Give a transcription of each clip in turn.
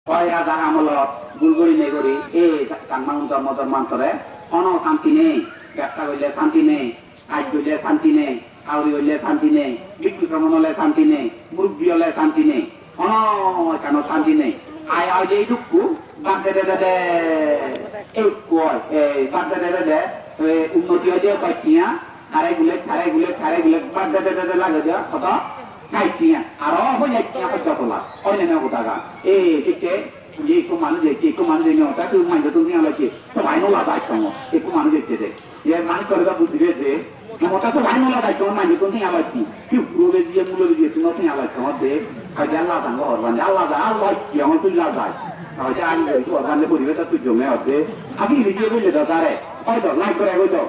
হয় রাজা আমলত গুলগুলি নেগরি এই কানমান ধর্মান্তরে অন শান্তি নেই, ব্যবসা করলে শান্তি নেই, কাজ করলে শান্তি নেই, কাউরি হইলে শান্তি নেই, বিক্রি ভ্রমণ হলে শান্তি নেই, মুরব্বী হলে শান্তি নেই, কেন শান্তি নেই। আয় আয় যে এইটুকু বাদ দে এই কয় এই বাদ দে উন্নতি হয়েছে কয়েকটিয়া খারে গুলে বাদ দে লাগে যে কত খাইটিয়া আর হয়ে যাইটিয়া কত তোলা অন্য কোথাকা এই ঠিক যে মানুষ দেখছে একটু মানুষ ওটা তুই মাইন্ড তুমি আলাইছে তো ভাইনোলা দায়িত্ব একটু মানুষ দেখছে যে মানুষ করে বুদ্ধি যে ওটা তো ভাইনোলা দায়িত্ব মাইন্ড তুমি আলাইছি কি পুরো দিয়ে মূল্য দিয়ে তুমি তুমি আলাইছো হতে কাজে আল্লাহ দাঙ্গ হরবান আল্লাহ দা আল্লাহ কি আমার তুই লাভ যায় হয়তো আমি হরবানের পরিবেশটা তুই জমে হতে আমি ভিডিও বললে তো তারে হয়তো লাইক করে হয়তো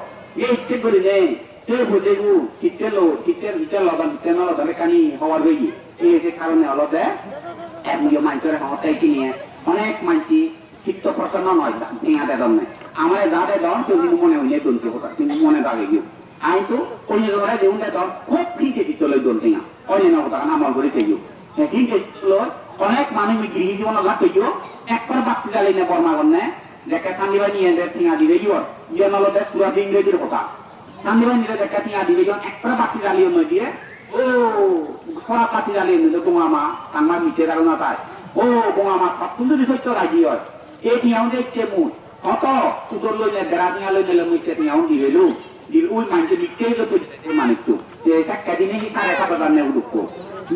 এই চেক করে নেই সে বুঝেগু কিটের লদান কানি হওয়ার হয়ে এই যে কারণে অলদে এমনি মানুষের হতাই কিনিয়ে অনেক মানসি চিত্ত প্রসন্ন নয় ঠেঙাতে দম নাই আমার দাদে দম কেউ কিন্তু মনে হইলে দলতে কথা কিন্তু মনে দাগে গিয়ে আই তো অন্য ধরে যেমন দম খুব ফিকে চিত্তলে দল ঠেঙা অন্য কথা আমার ঘরে গিয়ে কিন্তু অনেক মানুষ গৃহ জীবন লাগতে গিয়ে একবার বাক্সি জ্বালি নে বর্মা করনে দেখে কান্দিবা নিয়ে ঠেঙা দিবে গিয়ে ইয়ে নলদে পুরা ইংরেজির কথা কান্দিবা নিলে দেখে ঠেঙা দিবে যখন একবার বাক্সি জ্বালিয়ে নয় দিয়ে ও খরা পাতি জ্বালিয়ে নিলে বোঙামা কান্না মিটে গেল না তাই ও বোঙামা সব কিন্তু সত্য রাজি হয় এই টিয়াও দেখছে মুখ অত সুতোর লই বেড়া টিয়া লই নিলে মুখে টিয়াও দিবেলু দিল ওই মানুষের লিখতে যত মানিকটু যে একটা দিনে কি তার একটা বাজার নেব দুঃখ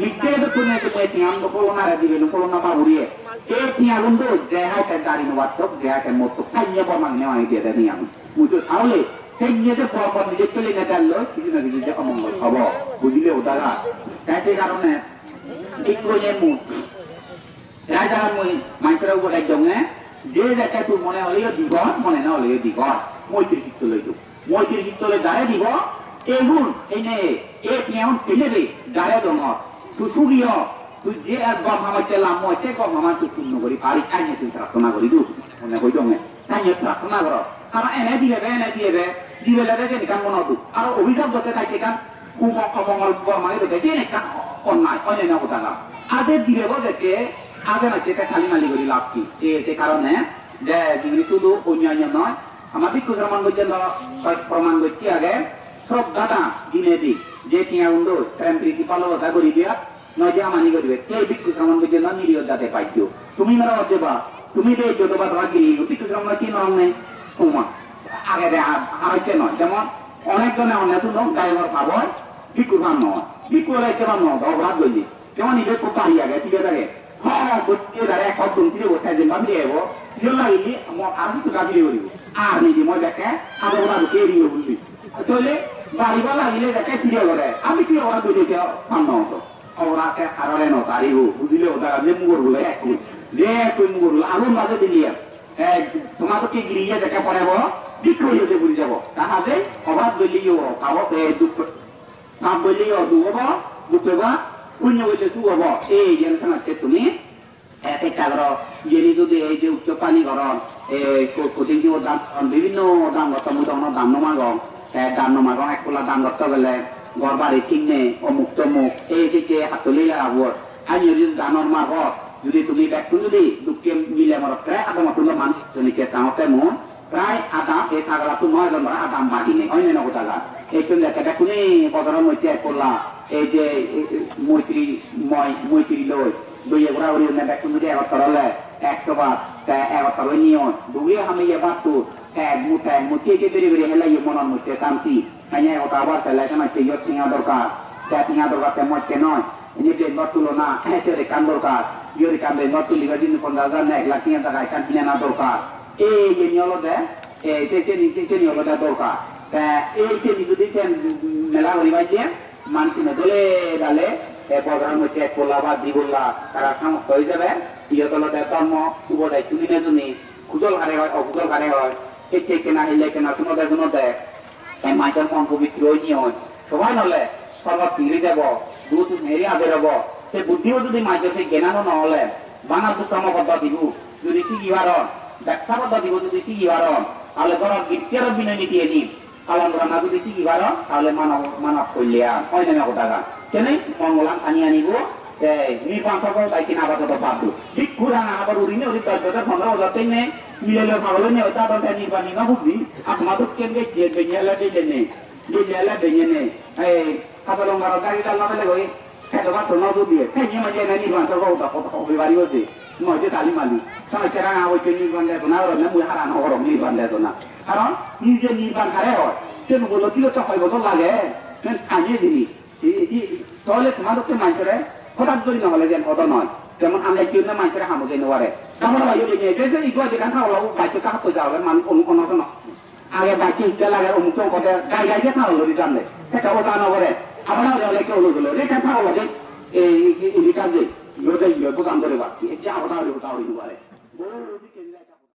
লিখতে যত নিয়ে টিয়াম করোনারে দিবেলু করোনা বাবুরিয়ে এই টিয়া বন্ধু যে হাইতে দাঁড়ি নোবাত্তক যে হাইতে মতো খাইয়ে বমাং নেওয়া দিয়ে দেয় নিয়াম মুখে তাহলে সেই নিয়ে যে পরপর নিজে চলে না জানলো কিছু না কিছু যে অমঙ্গল হব বুঝলে ও দাদা সেই কারণে একটু মুখ রাজা মই মানুষের উপর একজন যে দেখে তোর মনে হলেও দিব মনে না হলেও দিব মৈত্রী চিত্ত লইতো মৈত্রী চিত্ত লই দাঁড়ে দিব এগুন এনে এ কেমন ফেলে দে দাঁড়ে দম তুই সুগিয় তুই যে এক গম আমার চেলাম মনে গম আমার তুই শূন্য করি পারি কাজে তুই প্রার্থনা করি দু মনে হই জমে কাজে প্রার্থনা কর কারণ এনে দিয়ে দিবে লাগে যে নিকান মনে হতো আর অভিযোগ যত থাকে সেখান অমঙ্গল মানে দেখে নিকান অন্যায় অন্যান্য কথা আজের দিবে দেখে আগে না যেটা খালি মালি করি লাভ কি সে কারণে যে যিনি শুধু অন্যান্য নয় আমার বিক্ষু প্রমাণ করছেন প্রমাণ করছি আগে শ্রদ্ধাটা দিনে দিক যে টিয়া উন্ড প্রেম প্রীতি পালবতা করি দিয়া নয় যে আমানি করবে সেই বিক্ষু প্রমাণ করছেন না নিরীহ যাতে পাইছো তুমি মেরা অজবা তুমি যে যতবা তোমার গিরি বিক্ষু প্রমাণ কি নরম নেই তোমার আগে হারাইতে নয় যেমন অনেকজনে অনেক গায়ের ভাব হয় বিক্ষু ভাব নয় বিক্ষু হলাইতে ভাব নয় অপরাধ বললি যেমন নিজের খুব পারি আগে ঠিক আছে হ্যাঁ বলতে দাঁড়ে এক হক তুমি ওঠাই দিন ভাবি দেব জিও লাগিলি আমি তো গাবি করিব আর নিজে মই দেখে আবার ওরা ঢুকে এড়িয়ে বললি চলে বাড়িবা লাগিলে দেখে ফিরে করে আমি কি ওরা দুই দিকে সামনে হতো ওরাকে হারালে ন তারিব বুঝলে ওটা যে মুগর বলে এক যে তুই মুগর আগুন মাঝে দিলি তোমার তো কি গিরিয়ে দেখে পড়ে ঠিক হয়ে যেতে বুঝে যাব তাহলে অভাব বললি ও খাবো দুঃখ সাপ বললি ও দুব দুঃখ পুণ্য বললে তু হব এই জেনশন আছে তুমি একটা করো যদি যদি এই যে উচ্চ পানি গরম কঠিন জীব দাম বিভিন্ন দাম গত মুদন দাম নমাগ দাম নমাগ এক পোলা দাম গত গেলে ঘর বাড়ি কিনে অমুক তমুক এই যে হাতলি আবর আমি যদি দানর মার যদি তুমি একটু যদি দুঃখে মিলে আমার প্রায় আধা মাতুল মানুষ জনিকে চাওতে মন প্রায় আধা এই থাকলা তো 9 জন আদাম বাড়ি নেই অন্য কোথাকা এই জন্য একটা কোনে পদরের মধ্যে করলা এই যে মৈত্রী লই দুইয়ে ঘোরা ঘুরি একটু যদি এবার হলে 100 বার 11 নিয়ে দুয়ে আমি এবার তো এক মুঠে বেরিয়ে বেরিয়ে হেলাই মনের মধ্যে শান্তি হ্যাঁ ওটা আবার চাইলে ইয়ে টিঙা দরকার টিঙা দরকার তেমন নয় নিজে নট তুলো না এসে কান দরকার ইয়ে কান্দে নট তুলি 50,000 না 1 লাখ টাকা টাকা কান কিনে না দরকার এই যে নিয়লো দেয় এই নিয়লো দেয় দরকার এই যে যদি মেলা করি বাইছে মানসি নদলে ডালে প্রধান হচ্ছে এক কোলা বা দ্বিগুল্লা তারা সামর্থ্য হয়ে যাবে ইহতলতে ধর্ম উভয় চুনি না জুনি খুজল হারে হয় অকুজল হারে হয় এই কেনা হিলে কেনা শুনোতে মাইটার মন পবিত্র নিয়ে হয় সবাই নলে সর্বত ফিরে যাব দুধ মেরে আগে হব সে বুদ্ধিও যদি মাইটার সেই জ্ঞানানো নহলে বাঙাল দুঃখম পদ্ধতি যদি কি ইহারণ ব্যাখ্যা পদ্ধতি যদি কি ইহারণ তাহলে ধরো বৃত্তের বিনয় নীতি এনি পালন করা না যদি কি ইহারণ তাহলে মানব করলে হয় না কথা কেন মঙ্গলাম আনি আনিব নির্বাণ সভা তাই কিনা আপাতত বাধ্য ঠিক ঘুরা না আবার উড়িনে ওই 10,000-15,000 নেই মিলে পাগল নেই ওটা আবার নির্বাণ না বুঝবি আপনাদের কেন্দ্রে গিয়ে বেঞ্জালা দিয়ে নেই বেঞ্জালা বেঞ্জে নেই খাবার লঙ্গার গাড়ি চাল না পেলে ওই খেতে পারতো না দিয়ে খেয়ে মাঝে নির্বাণ সভা ওটা কত বাড়ি হচ্ছে মজে তালি মালি সময় কেরা ওই নির্বাণ দেয় না ওরা মুই হারানো হরম নির্বাণ দেয় না কারণ নিজে নির্বাণ হারে হয় সেগুলো কি তো 6 বছর লাগে আনিয়ে দিবি তাহলে তোমাদেরকে মানুষের হঠাৎ যদি নহলে যেন হতো নয় যেমন আমরা কেউ না মানুষের হামো যেন ওয়ারে তেমন ইগুলো যেখানে খাওয়া বাইকে কাহাত যাবে মানুষ অনুকূলত ন আগে বাইকে ইটা লাগে অমুক কথা গাই গাইকে খাওয়ালো জানলে সেটা ওটা নগরে আপনার হলে কেউ হলো রেখা খাওয়া যে এই কাজে ইয়ে বোঝান ধরে পাচ্ছি যে আলাদা হলে ওটা হইতে পারে